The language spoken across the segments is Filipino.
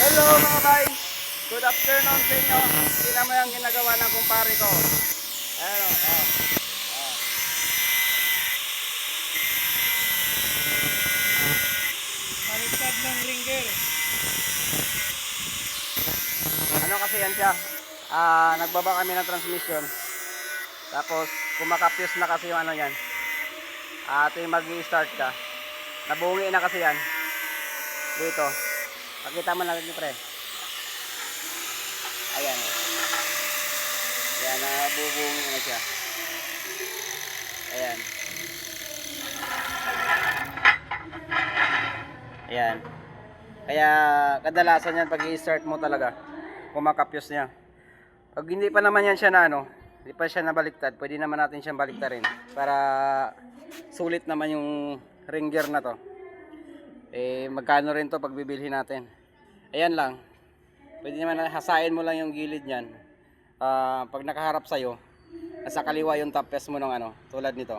Hello mga bay! Good afternoon sa inyo. Tingnan mo yung ginagawa ng kumpare ko. Ayan o. Baliktad ng ringer. Ano kasi yan siya? Nagbaba kami ng transmission. Tapos kumakapyos na kasi yung ano yan. Ito yung mag-i-start ka. Nabungi na kasi yan. Dito. Pakita mo natin pre. Ayan. Ayan, nabubungi na siya. Ayan. Ayan. Kaya kadalasan yan pag i-start mo talaga, kumakapyos niya. Pag hindi pa naman yan siya na ano, hindi pa siya nabaliktad, pwede naman natin siyang baliktarin para sulit naman yung ring gear na to. Magkano rin to pag bibilhin natin. Ayan lang. Pwede naman hasain mo lang yung gilid niyan. Pag nakaharap sa'yo, nasa kaliwa yung top test mo ng ano, tulad nito.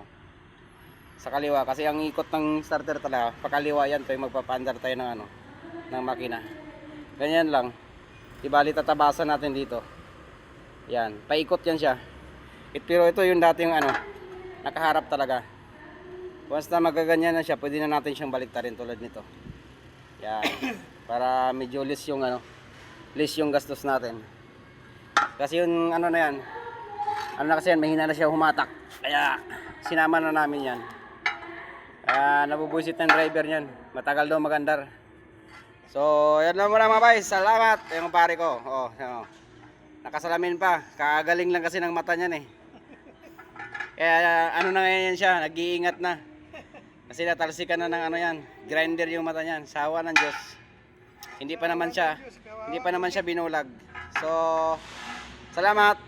Sa kaliwa, kasi ang ikot ng starter talaga, pakaliwa yan, ito yung magpapaandar tayo ng ano, ng makina. Ganyan lang. Ibali tatabasan natin dito. Yan, paikot yan siya. Pero ito yung dati yung ano, nakaharap talaga. Once na magaganyan na siya, pwede na natin siyang baliktarin tulad nito. Yan. Para medyo less yung ano, less yung gastos natin. Kasi yung ano na yan, ano na kasi yan, mahina na siya humatak. Kaya sinama na namin yan. Nabubuisit ng driver niyan. Matagal daw magandar. So, yan lang muna mga boys. Salamat. Yung pare ko. Nakasalamin pa. Kagaling lang kasi ng mata niyan eh. Kaya ano na ngayon siya, nag-iingat na. Kasi natalsikan na ng ano yan, grinder yung mata niyan. Sawa ng Diyos. Hindi pa naman siya binulag. So, salamat.